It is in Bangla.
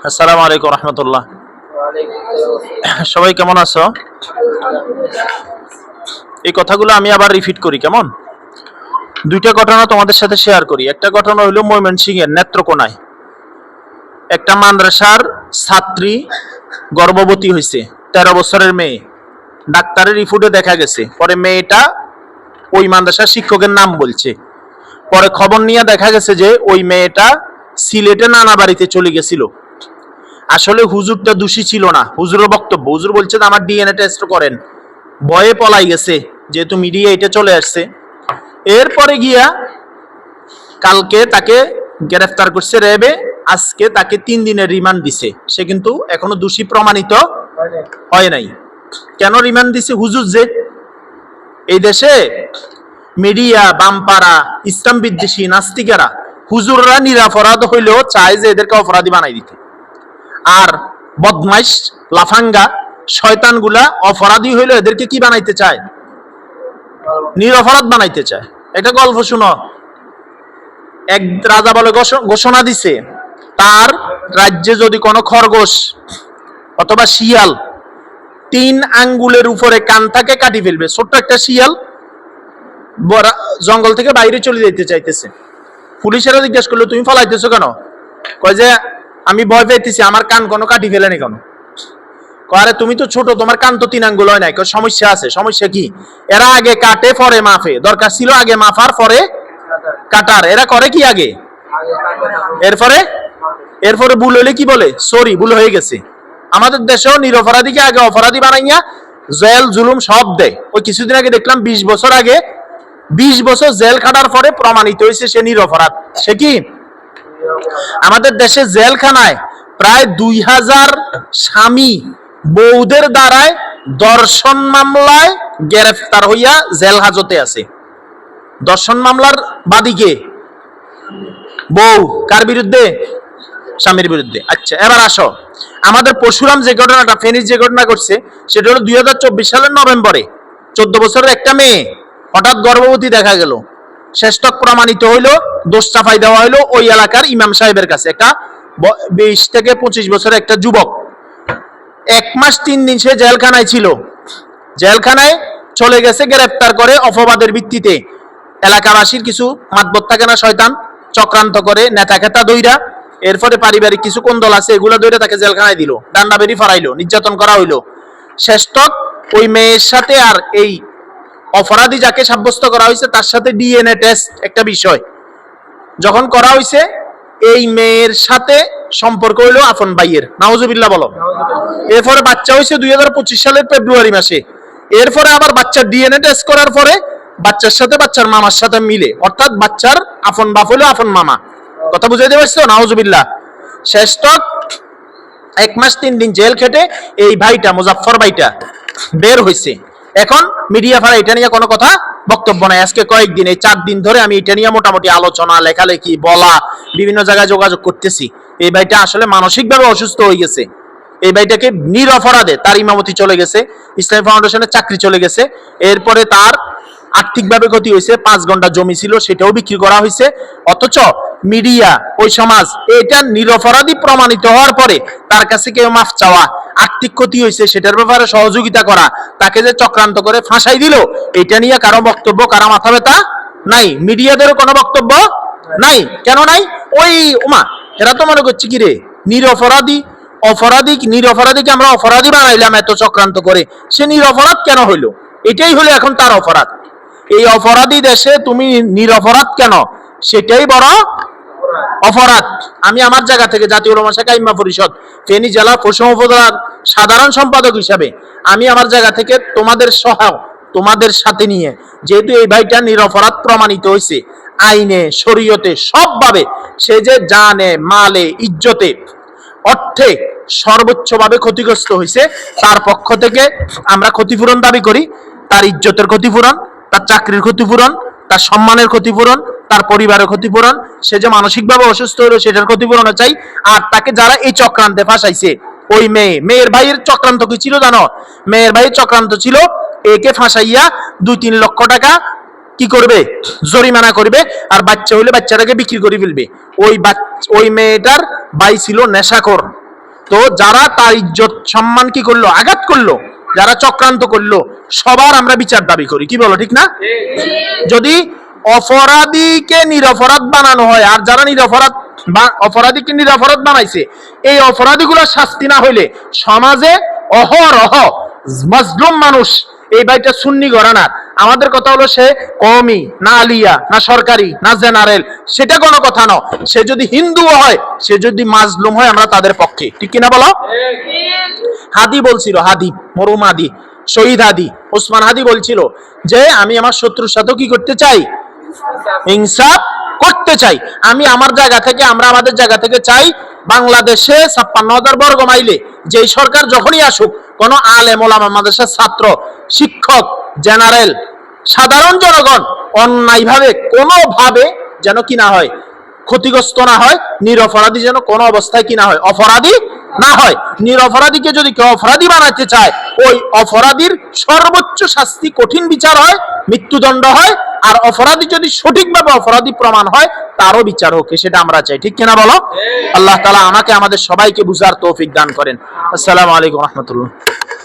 আসসালামু আলাইকুম রহমতুল্লাহ। সবাই কেমন আছো? এই কথাগুলো আমি আবার রিপিট করি, কেমন? দুইটা ঘটনা তোমাদের সাথে শেয়ার করি। একটা ঘটনা হইল ময়মনসিংহের নেত্রকোনায় একটা মাদ্রাসার ছাত্রী গর্ভবতী হয়েছে, 13 বছরের মেয়ে। ডাক্তারের রিপোর্টে দেখা গেছে, পরে মেয়েটা ওই মাদ্রাসার শিক্ষকের নাম বলছে। পরে খবর নিয়ে দেখা গেছে যে ওই মেয়েটা সিলেটে নানা বাড়িতে চলে গেছিল। আসলে হুজুরটা দোষী ছিল না, হুজুরের বক্তব্য। হুজুর বলছে আমার ডিএনএ টেস্ট করেন, ভয়ে পলাই গেছে, যেহেতু মিডিয়া এটা চলে আসছে। এরপরে গিয়া কালকে তাকে গ্রেফতার করছে র্যাবে, আজকে তাকে 3 দিনের রিমান্ড দিছে। সে কিন্তু এখনো দোষী প্রমাণিত হয় নাই। কেন রিমান্ড দিছে? হুজুর যে এই দেশে মিডিয়া, বামপাড়া, ইসলাম বিদ্বেষী নাস্তিকেরা, হুজুররা নিরাপরাধ হইলেও চায় যে এদেরকে অপরাধী বানাই দিতে। আর বদমাইশ লাফাঙ্গা শয়তানগুলা অপরাধী হইলেও এদেরকে কি বানাইতে চায়? নিরপরাধ বানাইতে চায়। একটা গল্প শুনো। এক রাজা বলে ঘোষণা দিছে, তার রাজ্যে যদি কোনো খরগোশ অথবা শিয়াল 3 আঙ্গুলের উপরে কান থাকে কাটি ফেলবে। ছোট্ট একটা শিয়াল জঙ্গল থেকে বাইরে চলে যেতে চাইতেছে। পুলিশেরা জিজ্ঞেস করলো, তুমি ফলাইতেছো কেন? কয় যে আমি ভয় পাইতেছি, আমার কান কোনো কাটি ফেলেনি কেন? আরে তুমি তো ছোট, তোমার কান তো 3 আঙ্গুল হয় নাই। সমস্যা আছে। সমস্যা কি? এরা আগে কাটে পরে মাফে। দরকার ছিল আগে মাফার পরে কাটার। এরা করে কি আগে, এরপরে ভুল হলে কি বলে? সরি, ভুল হয়ে গেছে। আমাদের দেশেও নিরপরাধীকে আগে অপরাধী বানাইয়া জেল জুলুম সব দেয়। ওই কিছুদিন আগে দেখলাম 20 বছর আগে 20 বছর জেল খাটার পরে প্রমাণিত হয়েছে সে নিরপরাধ। সে কি? আমাদের দেশে জেলখানায় প্রায় 2000 স্বামী বউদের দ্বারায় দর্শন মামলায় গ্রেফতার হইয়া জেল হাজতে আছে। দর্শন মামলার বাদীকে বউ, কার বিরুদ্ধে? স্বামীর বিরুদ্ধে। আচ্ছা, এবার আসো, আমাদের পরশুরাম যে ঘটনাটা, ফেনীর যে ঘটনা ঘটছে, সেটা হলো 2024 সালের নভেম্বরে 14 বছরের একটা মেয়ে হঠাৎ গর্ভবতী দেখা গেল। শ্রেষ্ঠক প্রমাণিত হইলো, দোষ চাপাই দেওয়া হইলো ওই এলাকার ইমাম সাহেবের কাছে। একটা 20 থেকে 25 বছরের একটা যুবক। 1 মাস 3 দিন সে জেলখানায় ছিল। জেলখানায় চলে গেছে গ্রেফতার করে অপবাদের ভিত্তিতে। এলাকাবাসীর কিছু মাতবর থাকে না, শয়তান, চক্রান্ত করে নেতা খেতা দইরা, এরপরে পারিবারিক কিছু কোন্দল আছে, এগুলো দইরা তাকে জেলখানায় দিল, ডান্ডা বেরি ফরাইলো, নির্যাতন করা হইলো। শ্রেষ্ঠক ওই মেয়ের সাথে, আর এই অপরাধী যাকে সাব্যস্ত করা হয়েছে তার সাথে ডিএনএ টেস্ট একটা বিষয় যখন করা হয়েছে, এই মেয়ের সাথে সম্পর্ক হইলো আপন ভাইয়ের। নাউজুবিল্লাহ বলো। এরপরে বাচ্চা হয়েছে 2025 সালের ফেব্রুয়ারি মাসে। এরপরে আবার বাচ্চার ডিএনএ টেস্ট করার পরে বাচ্চার সাথে বাচ্চার মামার সাথে মিলে, অর্থাৎ বাচ্চার আপন বাপ হলো আপন মামা। কথা বুঝাইতে পারছো? নাউজুবিল্লাহ। শ্রেষ্ঠক 1 মাস 3 দিন জেল খেটে এই ভাইটা, মুজাফফর ভাইটা বের হয়েছে। এখন মিডিয়া ফারা এটা নিয়ে কোনো কথা বক্তব্য নাই। আজকে কয়েকদিন, এই 4 দিন ধরে আমি এটা নিয়ে মোটামুটি আলোচনা, লেখালেখি, বলা, বিভিন্ন জায়গায় যোগাযোগ করতেছি। এই ভাইটা আসলে মানসিকভাবে অসুস্থ হয়ে গেছে। এই ভাইটাকে নিরপরাধে তার ইমামতি চলে গেছে, ইসলামী ফাউন্ডেশনের চাকরি চলে গেছে। এরপরে তার আর্থিকভাবে ক্ষতি হয়েছে। 5 ঘন্টা জমি ছিল, সেটাও বিক্রি করা হয়েছে। অথচ মিডিয়া, ওই সমাজ এটা নিরপরাধী প্রমাণিত হওয়ার পরে তার কাছে কেউ মাফ চাওয়া, আর্থিক ক্ষতি হয়েছে সেটার ব্যাপারে সহযোগিতা করা, তাকে যে চক্রান্ত করে ফাঁসাই দিল, এটা নিয়ে কারো বক্তব্য, কারো মাথা ব্যথা নাই। মিডিয়াদেরও কোনো বক্তব্য নাই। কেন নাই? ওই ওমা, এরা তো মনে করছে কি রে, নিরপরাধীকে আমরা অপরাধী বানাইলাম এত চক্রান্ত করে, সে নিরপরাধ কেন হইলো? এটাই হলো এখন তার অপরাধ। এই অপরাধী দেশে তুমি নিরপরাধ কেন, সেটাই বড় অপরাধ। আমি আমার জায়গা থেকে জাতীয় উলামা শাখা ইমাম পরিষদ ফেনী জেলা পশ্চিম উপজেলার সাধারণ সম্পাদক হিসাবে আমি আমার জায়গা থেকে তোমাদের সাথে নিয়ে, যেহেতু এই ভাইটা নিরপরাধ প্রমাণিত হয়েছে আইনে, শরীয়তে, সবভাবে, সে যে জানে, মালে, ইজ্জতে, অর্থে সর্বোচ্চভাবে ক্ষতিগ্রস্ত হয়েছে, তার পক্ষ থেকে আমরা ক্ষতিপূরণ দাবি করি। তার ইজ্জতের ক্ষতিপূরণ, তার চাকরির ক্ষতিপূরণ, তার সম্মানের ক্ষতিপূরণ, তার পরিবারের ক্ষতিপূরণ, সে যে মানসিকভাবে অসুস্থ হলো সেটার ক্ষতিপূরণ চাই। আর তাকে যারা এই চক্রান্তে ফাঁসাইছে, ওই মেয়ের ভাইয়ের চক্রান্ত কি ছিল জানো? মেয়ের ভাইয়ের চক্রান্ত ছিল একে ফাঁসাইয়া 2-3 লক্ষ টাকা কি করবে? জরিমানা করবে, আর বাচ্চা হইলে বাচ্চাটাকে বিক্রি করে ফেলবে। ওই মেয়েটার ভাই ছিল নেশাখোর, তো যারা তার ইজ্জত সম্মান কি করলো, আঘাত করলো, যারা চক্রান্ত করলো, সবার আমরা বিচার দাবি করি। কি বলো, ঠিক না? যদি অপরাধীকে নিরপরাধ বানানো হয়, আর যারা নিরপরাধ বা অপরাধীকে নিরপরাধ বানাইছে, এই অপরাধীগুলোর শাস্তি না হইলে সমাজে অহরহ মাজলুম মানুষ, এই বাড়িটা সুন্নি ঘরানার, আমাদের কথা হলো সে কওমি না আলিয়া না সরকারি না জেনারেল, সেটা কোনো কথা না। সে যদি হিন্দু হয়, সে যদি মাজলুম হয়, আমরা তাদের পক্ষে, ঠিক কিনা বলো? হাদি বলছিল, হাদি মরুম হাদি, শহীদ হাদি, ওসমান হাদি বলছিল যে আমি আমার শত্রুর সাথে কি করতে চাই, ইনসাফ করতে চাই। আমি আমার জায়গা থেকে, আমরা আমাদের জায়গা থেকে চাই বাংলাদেশে 56,000 বর্গ মাইলে যেই সরকার যখনই আসুক, কোন আলেম ওলামা, মাদ্রাসার ছাত্র, শিক্ষক, জেনারেল, সাধারণ জনগণ অন্যায়ভাবে কোনোভাবে যেন কি না হয়, ক্ষতিগ্রস্ত না হয়, নিরপরাধী যেন কোনো অবস্থায় কি না হয়, অপরাধী না হয়। নিরপরাধীকে যদি কেউ অপরাধী বানাতে চায়, ওই অপরাধীর সর্বোচ্চ শাস্তি, কঠিন বিচার হয়, মৃত্যুদণ্ড হয়। আর অপরাধী যদি সঠিকভাবে অপরাধী প্রমাণ হয়, তারও বিচার হোক, সেটা আমরা চাই, ঠিক কিনা বলো? আল্লাহ তাআলা আমাকে আমাদের সবাইকে বুঝার তৌফিক দান করেন। আসসালামু আলাইকুম ওয়া রাহমাতুল্লাহ।